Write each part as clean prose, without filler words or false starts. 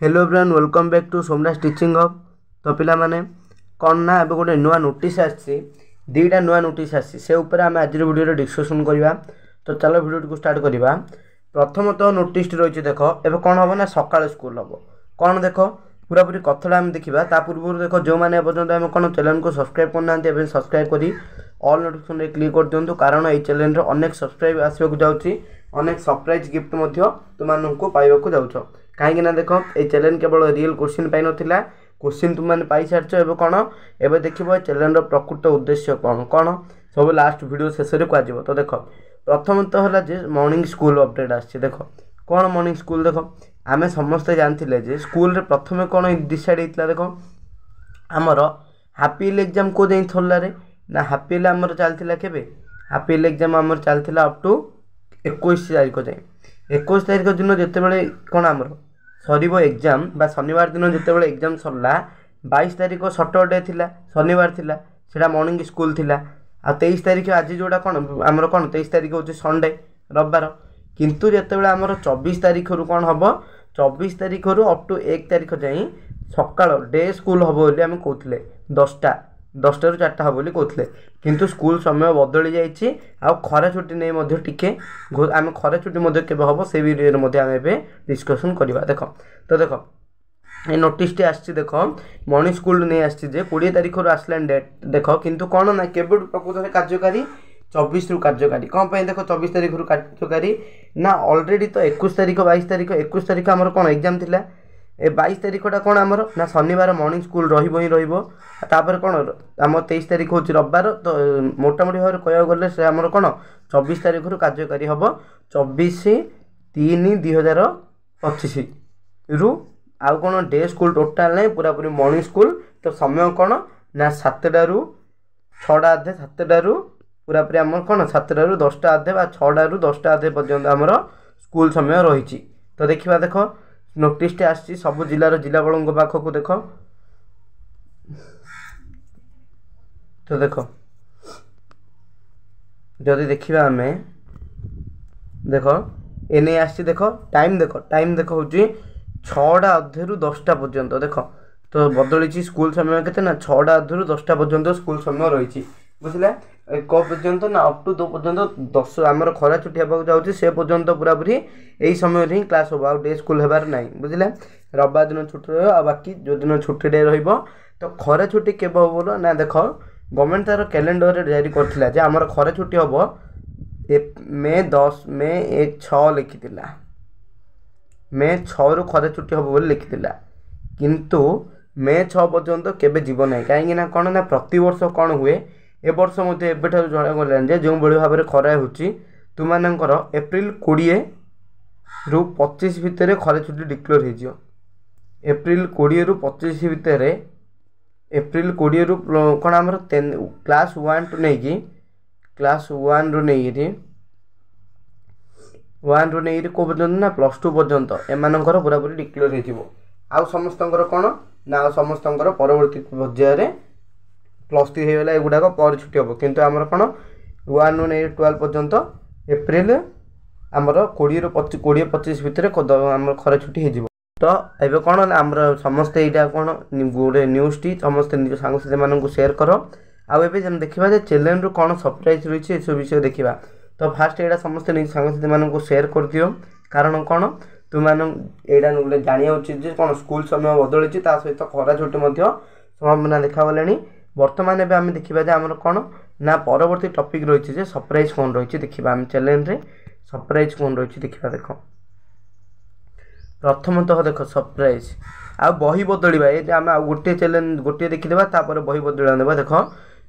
Hello everyone welcome back to Somraj teaching hub. तो पिला माने कौन ना एबे गोटे नुआ नोटिस आसी दीटा नुआ नोटिस आसी से ऊपर आम आज वीडियो डिस्कसन करवा। तो चलो वीडियो को स्टार्ट करवा। प्रथमतः नोटिस रही देख एबे कौन हम ना सकाळ स्कूल हम कौन देख पूरा पूरी कथड़ा आम देखा ता पूर्व देख जो मैंने पर्यटन आम कौन चैनल को सब्सक्राइब करना सब्सक्राइब करी ऑल नोटिफिकेशन क्लिक कर दिंतु कारण ये चैनल अनेक सब्सक्राइब आसवाक जाऊँगी अनेक सरप्राइज गिफ्ट तुमको पाइबा जाऊछ कहीं देख ये चैनल केवल रियल क्वेश्चन पाई नाला क्वेश्चन तुमने पाई सारी एवं कौन एवं देख चैनल प्रकृत उद्देश्य कौन कौन सब लास्ट वीडियो शेष में कह। तो देख प्रथमतः है जे मॉर्निंग स्कूल अपडेट आस देख कौन मॉर्निंग स्कूल देख आम समस्ते जानते जे स्कूल रे प्रथम कौन डिसाइड होता देख आमर हापील एग्जाम को जाई थोलारे ना हापील आमर चलता के हापील एग्जाम आमर चलता अप टू 21 तारीख जाए 21 तारीख दिन जिते कौन आमर सर एग्जाम बा शनिवार दिन जिते एग्जाम सरला 22 तारीख सटरडे थिला शनिवार थिला सेटा मॉर्निंग स्कूल थिला आ 23 तारीख आज जोड़ा कौन आमर कौन 23 तारीख हूँ संडे रविवार किंतु जिते आमर 24 तारीख रु कौन हम 24 तारीख रु अप टू 1 तारीख जाए सकाळ डे स्कूल हम बोली आम कहते 10टा रु 4टा हम बोली कहते किंतु स्कूल समय बदली जाइए आ खरा छुट्टी नहीं टिके आम खरा छुट्टी केवे हम से वीडियो आम डिस्कसन करवा। देख तो देख ये नोटिस टी आसी देख मॉर्निंग स्कूल नहीं आसी 20 तारीख आसला डेट देख किंतु कौन ना केवल प्रकृत कार्यकारी 24 रु कार्यकारी कौन पे देख 24 तारीख रु कार्यकारी ना ऑलरेडी तो 21 तारीख 22 तारीख 21 तारीख आमर कौन एग्जाम थिला ए 22 तारीखटा कौन आमर ना शनिवार मॉर्निंग स्कूल रहिबो ही रहिबो तापर कौन आम 23 तारीख हूँ रविवार तो मोटामोटी भाव कह गले से आमर कौन 24 तारीख रु कार्यकारी हम 24/3/2025 रु आउ कौन डे स्कूल टोटाल नहीं पूरा पूरी मॉर्निंग स्कूल। तो समय कौन ना 7टा रु 6टा अधे 7टा रु पूरा पूरी आम कौन 7टा रु 10टा अधे 6टा रु 10टा अधे पर्यंत आमर स्कूल समय रही। तो देखा देख नोटिस टे आसी सब जिलार जिलापाल पाखक देख तो देख जदि देखा आम देख एने आसी देख टाइम देख हूँ 6टा अधे रु 10टा पर्यंत देख तो बदली स्कूल समय के 6टा अधे रु 10टा पर्यंत स्कूल समय रही बुझे एक पर्यंत ना अप टू 2 पर्यंत 10 आमर खरा छुट्टी होगा जाऊँगी से पर्यंत पूरा पूरी यही समय ही क्लास हम आ डे स्कूल होबार ना बुझे रविवार दिन छुट्टी रहा बाकी जो दिन छुट्टी डे तो खरा छुट्टी केव हम बोलो ना देख गवर्नमेंट तार कैलेंडर जारी करथिला आमर खरा छुट्टी हम मे 10 मे 6 लिखी मे 6 रु खरा छुट्टी हम बोली लिखी किंतु मे 6 पर्यंत केबे जीव ना कहीं कौन ना प्रति वर्ष कौन हुए ए वर्ष मध्य जनागलानी जो भाव में खरा हो तुम एप्रिल 20 रु 25 भितर खरा छुट्टी डिक्लेयर हो एप्रिल 20 रु 25 भितर एप्रिल 20 रु कौन आम क्लास 1 टू नहीं क्लास 1 रु नहीं 1 रु नहीं को पर्यंत ना +2 पर्यंत एमानकर पूरा पूरी डिक्लेयर हो आउ समस्त कौन ना समस्त परवर्ती पर्यायर +3 होगा एगुड़ाक पर छुट्टी हम किंतु आमर कौन 1 रु नहीं 12 पर्यंत एप्रिल आमर 20 रु 25 भितर आम खरा छुट्टी हो। तो ये कौन आमर समस्ते यहाँ कौन गोटे न्यूज टी समस्त निज सांगसाथी मानक सेयार कर आउ देखा चैनल रु कौन सरप्राइज रही है सब विषय देखा। तो फास्ट यहाँ समस्त निज सांगसाथी मानक सेयार कर दियो कारण कौन तुम यहाँ जाना उचित कौन स्कूल समय बदली सहित खरा छुट्टी संभावना देखा गलानी बर्तमान एवं आम देखा आमर कौन ना परवर्ती टॉपिक रही है सरप्राइज कौन रही देखा आम चैनल रे सरप्राइज कौन रही देखा देख प्रथमतः देख सरप्राइज आ बही बदलवा ये आम गोटे चैनल गोटे देखीदेवा तापर बही बदल देवा देख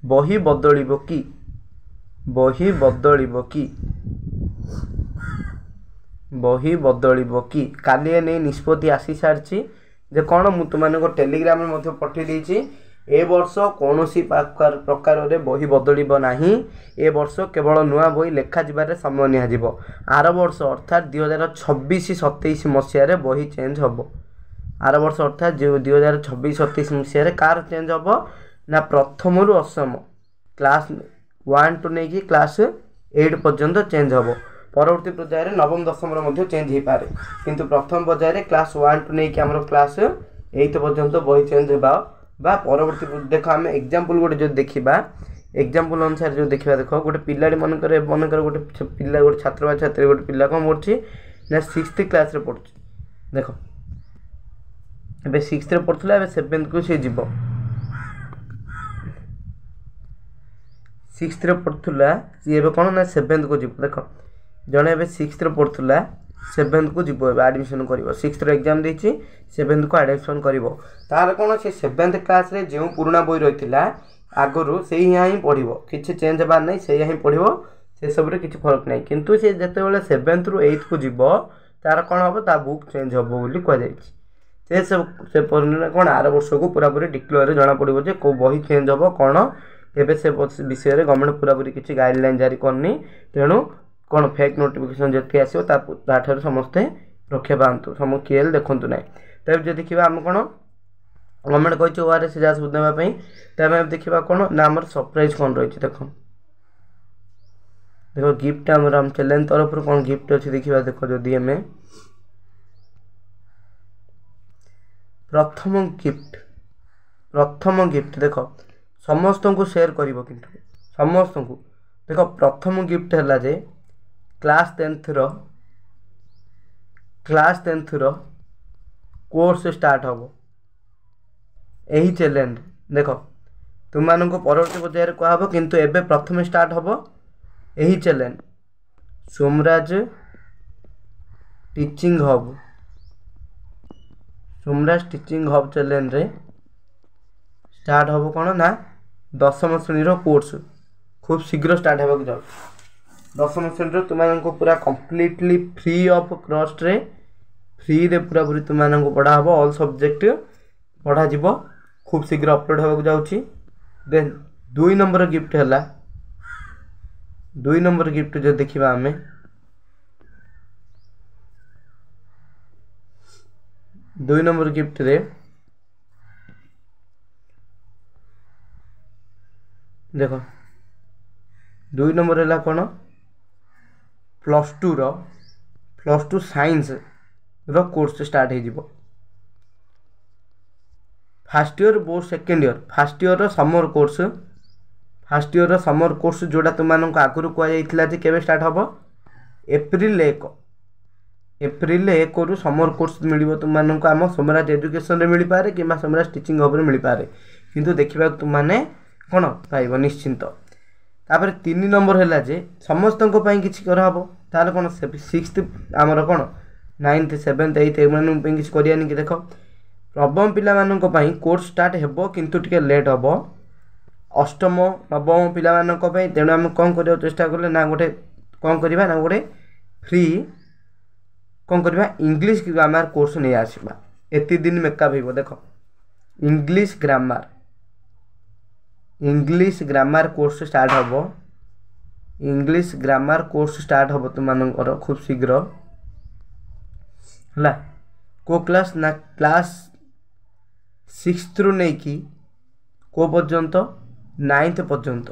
बही बदल कि बही बदल कि बही बदल कि काली नहीं निष्पत्ति आसी सारी जे कौन मुझे तुमको टेलीग्राम में पठे देती ए वर्ष कौन प्रकार रे बही बदल ना ए वर्ष केवल नुआ बही लेखा जबार समय निहाजिब आर वर्ष अर्थात 2026-27 मसीह बही चेंज हम आर वर्ष अर्थात 2026-27 मसीह कार चेंज हम ना प्रथम रु 8म क्लास 1 टू नहीं क्लास 8 पर्यंत चेंज हम परवर्ती पर्यायर नवम दशम चेंज हो पारे किंतु प्रथम पर्यायर क्लास 1 टू नहीं आम क्लास 8 पर्यंत बही चेंज होगा बा परवर्ती देख आम एग्जांपल गोटे जो देखा एग्जांपल अनुसार जो देखा देख गोटे पिलाड़ी मनकर गोटे पिला गोटे छात्र बा छात्री गोटे पिला कौन पढ़ी ना 6th क्लास रे पढ़ुची देख ए 6th रे पढ़ुला ए 7th को सी जीव 6th रे पढ़ुला सी ए कौन ना 7th को जीव देख जड़े ए 6th रे पढ़ुला 7th को जीव एडमिशन कर 6th रो एग्जाम देछि 7th को एडमिशन कर तार कौन से 7th क्लास रे जो पुराना बही रही आगु से ही पढ़ो किसी चेंज हबार नहीं से ही पढ़ो से सब किसी फरक नहीं किंतु से जिते बड़े 7th रू 8th को जीव तार कौन हम ता बुक चेंज हम बोली कहुई से कौन आर वर्ष को पूरा पूरी डिक्लेयर जना पड़ो जे को बही चेंज हम कौन एवं से विषय में गवर्नमेंट पूरा पूरी किसी गाइडलाइन जारी करनी तेणु कौन फेक नोटिफिकेशन जी आसो समस्ते रक्षा पातु सम किए देखु ना तब जो देखा आम कौन गवर्नमेंट कही ORS जहाँ सब देवाई तब देखा कौन ना आम सरप्राइज कौन रही देख देखो गिफ्ट आम चैलेंज तरफ कौन गिफ्ट अच्छी देखा देख जदि आम प्रथम गिफ्ट देख समस्त को शेयर कर समस्त को देख प्रथम गिफ्ट है जे क्लास 10th रो कोर्स स्टार्ट हम यही चैलेंज देख तुम मानक परवर्ती पर्यायर कहब किंतु एबे प्रथम स्टार्ट हम यही challenge Somraj teaching hub challenge रे स्टार्ट हम कौन ना 10th श्रेणी रो कोर्स खूब शीघ्र स्टार्ट होगा जाऊ 10th श्रेणी तुम पूरा कंप्लीटली फ्री ऑफ कॉस्ट रे फ्री रे पूरा पूरी तुम पढ़ा हम ऑल सब्जेक्ट पढ़ा जीव खूब शीघ्र अपलोड होगा जाऊँगी देन 2 नंबर गिफ्ट है 2 नंबर गिफ्ट जो देखा आम 2 नंबर गिफ्ट रे देख 2 नंबर है कौन +2 साइंस रो कोर्स स्टार्ट हो first year board second year first year summer course जोड़ा तुम आगुरी कहुला केवे स्टार्ट हम एप्रिल 1 रु समर कोर्स मिल तुम आम सोमराज एजुकेशन मिल पारे कि सोमराज टीचिंग हब मिल पारे किंतु देखा तुमने कौन पाइब निश्चिंत तापर 3 नंबर है जे समस्त किसी करहब ताल कौन 6th आमर कौन 9th 7th 8th एम किसी करानी कि देख नवम पिला कोर्स स्टार्ट हेबो किंतु टिके लेट हम अष्टम नवम पिला तेणु आम कौन कर चेष्टा कले ना गोटे कौन करवा ना गोटे फ्री कौन करवा इंग्लिश ग्रामर कोर्स नहीं आसवा एति दिन मेकअप हो देख इंग्लिश ग्रामर कोर्स स्टार्ट हम इंग्लिश ग्रामर कोर्स स्टार्ट हम तुम खूब शीघ्र है को क्लास ना क्लास 6th रू नहीं कि को पर्यंत 9th पर्यंत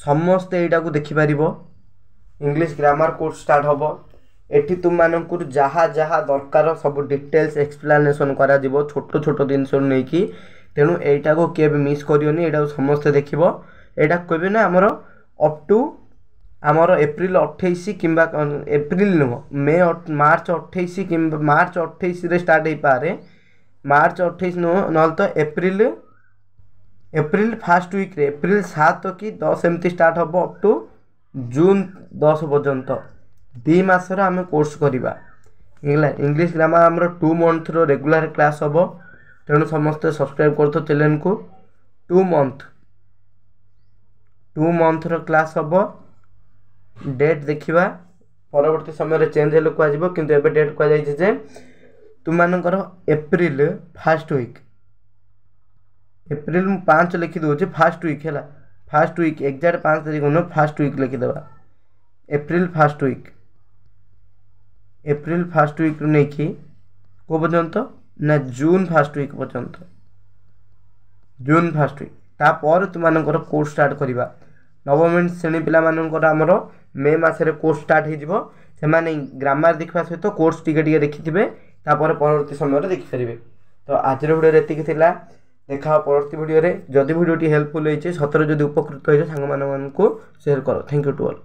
समस्ते यहाँ को देखिपार इंग्लिश ग्रामर कोर्स स्टार्ट हम एटी तुम मानक जहाँ जहाँ दरकार सब डिटेल्स एक्सप्लेनेशन करा छोट छोट जिन नहीं कि तेणु यहाँ को किए भी मिस करियोनी यहाँ समस्ते देख यहाँ कहे ना आमर अप टू आमर एप्रिल 28 कि एप्रिल नुह मार्च 28 कि मार्च 28 रे स्टार्ट हो पारे मार्च 28 नुह ना तो एप्रिल फर्स्ट वीक रे एप्रिल 7 कि 10 एमती स्टार्ट हम अप टू जून 10 पर्यंत 2 मासर आम कोर्स करवा इंग्लिश ग्रामर आमर 2 मंथ रो रेगुलर क्लास हम तेणु समस्ते सब्सक्राइब कर चैनल को 2 मंथ रो क्लास हम डेट देखा परवर्ती समय चेंज हेल्ले कह किंतु एबे डेट कहुई तुम मानकर एप्रिल फर्स्ट वीक एप्रिल 5 लिखी दूचे फर्स्ट वीक है फर्स्ट वीक एग्जैक्ट 5 तारीख न फर्स्ट वीक लिखिदेवा एप्रिल फर्स्ट वीक रू नहीं कि को पर्यंत ना जून फर्स्ट वीक पर्यंत जून फर्स्ट वीक तापर तुम कोर्स स्टार्ट करवा नवम श्रेणी पिला आमर मे मसरे कोर्स स्टार्ट हो से ग्रामर देखा सहित कोर्स टिके देखिथे परवर्ती समय देखिपारे। तो आज भिडियो ये देखा परवर्ती भिडियो जदि भिडियोटी हेल्पफुल होती सतरे जदि उपकृत होती सांग को शेयर कर। Thank you to all.